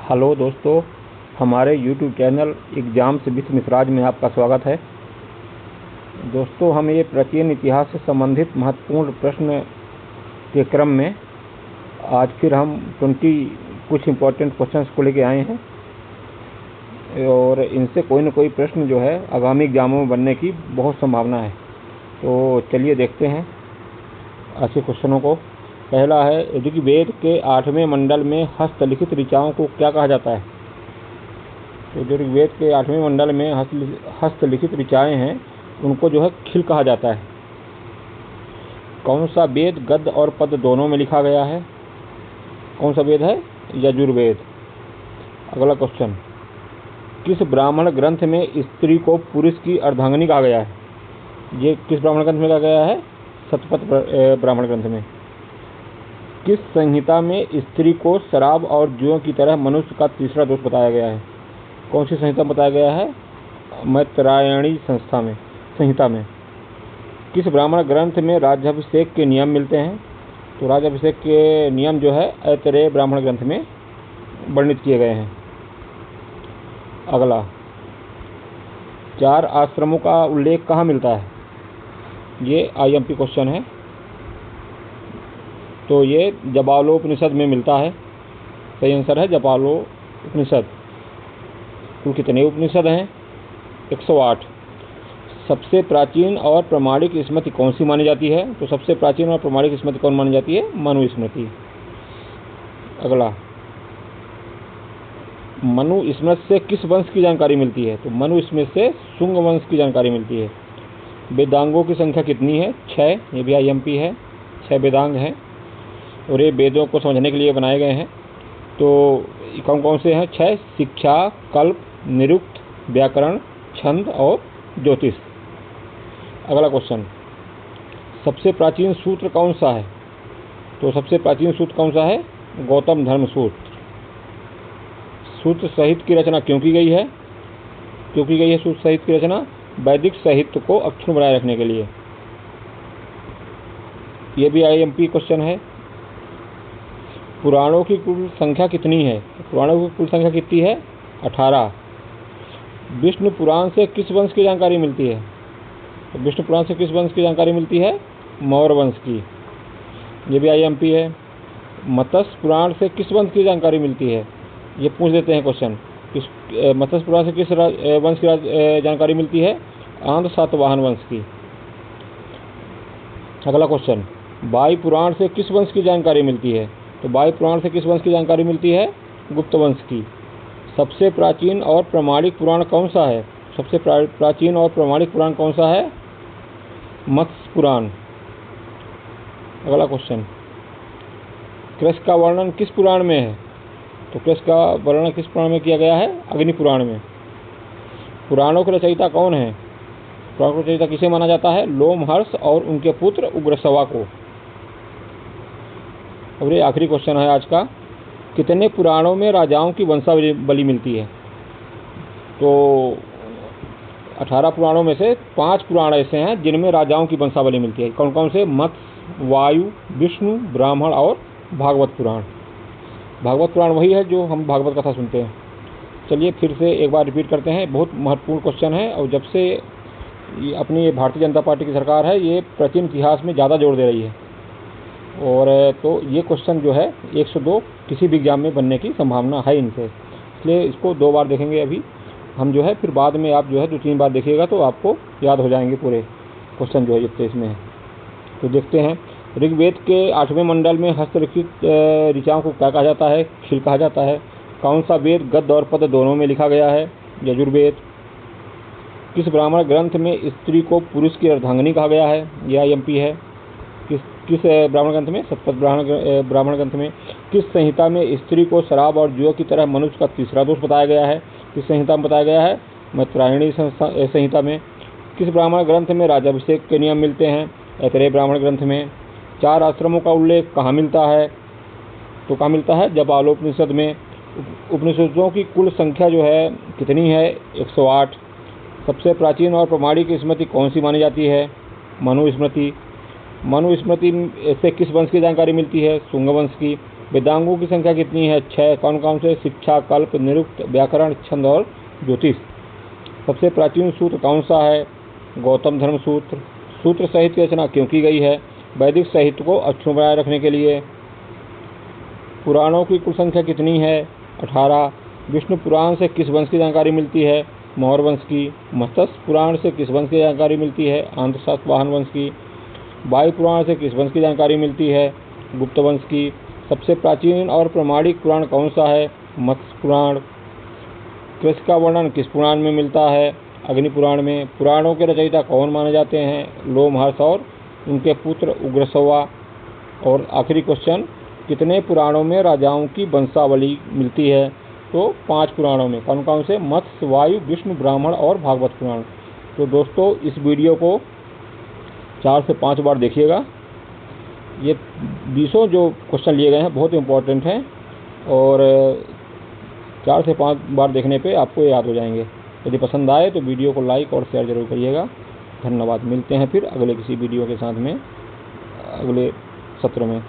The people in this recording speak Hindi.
हेलो दोस्तों, हमारे YouTube चैनल एग्जाम्स विथ मिसराज में आपका स्वागत है। दोस्तों, हम ये प्राचीन इतिहास से संबंधित महत्वपूर्ण प्रश्न के क्रम में आज फिर हम 20 कुछ इम्पोर्टेंट क्वेश्चंस को लेके आए हैं और इनसे कोई न कोई प्रश्न जो है आगामी एग्जामों में बनने की बहुत संभावना है। तो चलिए देखते हैं ऐसे क्वेश्चनों को। पहला है, ऋग्वेद के 8वें मंडल में हस्तलिखित ऋचाओं को क्या कहा जाता है? तो जो ऋग्वेद के 8वें मंडल में हस्तलिखित ऋचाएँ हैं उनको जो है खिल कहा जाता है। कौन सा वेद गद्य और पद्य दोनों में लिखा गया है? कौन सा वेद है? यजुर्वेद। अगला क्वेश्चन, किस ब्राह्मण ग्रंथ में स्त्री को पुरुष की अर्धांगिनी कहा गया है? ये किस ब्राह्मण ग्रंथ में कहा गया है? शतपथ ब्राह्मण ग्रंथ में। किस संहिता में स्त्री को शराब और जुओं की तरह मनुष्य का तीसरा दोष बताया गया है? कौन सी संहिता बताया गया है? मैत्रायणी संहिता में। किस ब्राह्मण ग्रंथ में राज्याभिषेक के नियम मिलते हैं? तो राज्याभिषेक के नियम जो है ऐतरेय ब्राह्मण ग्रंथ में वर्णित किए गए हैं। अगला, 4 आश्रमों का उल्लेख कहाँ मिलता है? ये IMP क्वेश्चन है। तो ये जबालोपनिषद में मिलता है। सही आंसर है जबालोपनिषद। कुल कितने उपनिषद हैं? 108। सबसे प्राचीन और प्रामाणिक स्मृति कौन सी मानी जाती है? तो सबसे प्राचीन और प्रामाणिक स्मृति कौन मानी जाती है? मनुस्मृति। अगला, मनुस्मृति से किस वंश की जानकारी मिलती है? तो मनुस्मृति से शुंग वंश की जानकारी मिलती है। वेदांगों की संख्या कितनी है? 6। ये भी IMP है। 6 वेदांग हैं और ये वेदों को समझने के लिए बनाए गए हैं। तो कौन कौन से हैं? 6। शिक्षा, कल्प, निरुक्त, व्याकरण, छंद और ज्योतिष। अगला क्वेश्चन, सबसे प्राचीन सूत्र कौन सा है? तो सबसे प्राचीन सूत्र कौन सा है? गौतम धर्म सूत्र। सूत्र साहित्य की रचना क्यों की गई है? सूत्र साहित्य की रचना वैदिक साहित्य को अक्षुण्ण बनाए रखने के लिए। यह भी IMP क्वेश्चन है। पुराणों की कुल संख्या कितनी है? पुराणों की कुल संख्या कितनी है? 18। विष्णु पुराण से किस वंश की जानकारी मिलती है? तो विष्णु पुराण से किस वंश की जानकारी मिलती है? मौर्य वंश की। ये भी IMP है। मत्स्य पुराण से किस वंश की जानकारी मिलती है? ये पूछ देते हैं क्वेश्चन। मत्स्य पुराण से किस वंश की जानकारी मिलती है? आंध्र सातवाहन वंश की। अगला क्वेश्चन, वायु पुराण से किस वंश की जानकारी मिलती है? तो वायु पुराण से किस वंश की जानकारी मिलती है? गुप्त वंश की। सबसे प्राचीन और प्रामाणिक पुराण कौन सा है? सबसे प्राचीन और प्रामाणिक पुराण कौन सा है? मत्स्य पुराण। अगला क्वेश्चन, कृष्ण का वर्णन किस पुराण में है? तो कृष्ण का वर्णन किस पुराण में किया गया है? अग्नि पुराण में। पुराणों के रचयिता कौन है? पुराणों के रचयिता किसे माना जाता है? लोमहर्ष और उनके पुत्र उग्रश्रवा को। और ये आखिरी क्वेश्चन है आज का, कितने पुराणों में राजाओं की वंशावली मिलती है? तो 18 पुराणों में से 5 पुराण ऐसे हैं जिनमें राजाओं की वंशावली मिलती है। कौन कौन से? मत्स्य, वायु, विष्णु, ब्राह्मण और भागवत पुराण। भागवत पुराण वही है जो हम भागवत कथा सुनते हैं। चलिए फिर से एक बार रिपीट करते हैं। बहुत महत्वपूर्ण क्वेश्चन है और जब से अपनी भारतीय जनता पार्टी की सरकार है ये प्राचीन इतिहास में ज़्यादा जोर दे रही है और तो ये क्वेश्चन जो है 102 किसी भी एग्जाम में बनने की संभावना है इनसे, इसलिए इसको 2 बार देखेंगे अभी हम जो है, फिर बाद में आप जो है 2-3 बार देखिएगा तो आपको याद हो जाएंगे पूरे क्वेश्चन जो है जितने इसमें है। तो देखते हैं, ऋग्वेद के 8वें मंडल में हस्तलिखित ऋचाओं को क्या कहा जाता है? खिल कहा जाता है। कौन सा वेद गद्य और पद्य दोनों में लिखा गया है? यजुर्वेद। किस ब्राह्मण ग्रंथ में स्त्री को पुरुष की अर्धांगिनी कहा गया है? यह IMP है। किस ब्राह्मण ग्रंथ में? शतपथ ब्राह्मण ग्रंथ में। किस संहिता में स्त्री को शराब और जुआ की तरह मनुष्य का तीसरा दोष बताया गया है? किस संहिता में बताया गया है? मैत्रायणी संहिता में। किस ब्राह्मण ग्रंथ में राज्याभिषेक के नियम मिलते हैं? ऐतरेय ब्राह्मण ग्रंथ में। 4 आश्रमों का उल्लेख कहाँ मिलता है? तो कहाँ मिलता है? जबालोपनिषद में। उपनिषदों की कुल संख्या जो है कितनी है? 108। सबसे प्राचीन और प्रामाणिक स्मृति कौन सी मानी जाती है? मनुस्मृति। मनुस्मृति से किस वंश की जानकारी मिलती है? शुंग वंश की। वेदांगों की संख्या कितनी है? 6। कौन कौन से? शिक्षा, कल्प, निरुक्त, व्याकरण, छंद और ज्योतिष। सबसे प्राचीन सूत्र कौन सा है? गौतम धर्म सूत्र। सूत्र साहित्य की रचना क्यों की गई है? वैदिक साहित्य को अक्षुण्ण बनाए रखने के लिए। पुराणों की कुल संख्या कितनी है? 18। विष्णु पुराण से किस वंश की जानकारी मिलती है? मौर्य वंश की। मत्स्य पुराण से किस वंश की जानकारी मिलती है? आंध्र सातवाहन वंश की। वायु पुराण से किस वंश की जानकारी मिलती है? गुप्त वंश की। सबसे प्राचीन और प्रामाणिक पुराण कौन सा है? मत्स्य पुराण। कृषि का वर्णन किस पुराण में मिलता है? अग्नि पुराण में। पुराणों के रचयिता कौन माने जाते हैं? लोमहर्ष और उनके पुत्र उग्रश्रवा। और आखिरी क्वेश्चन, कितने पुराणों में राजाओं की वंशावली मिलती है? तो 5 पुराणों में। कौन कौन से? मत्स्य, वायु, विष्णु, ब्राह्मण और भागवत पुराण। तो दोस्तों इस वीडियो को 4 से 5 बार देखिएगा। ये 20 जो क्वेश्चन लिए गए हैं बहुत इंपॉर्टेंट हैं और 4 से 5 बार देखने पे आपको याद हो जाएंगे। यदि पसंद आए तो वीडियो को लाइक और शेयर जरूर करिएगा। धन्यवाद। मिलते हैं फिर अगले किसी वीडियो के साथ में अगले सत्र में।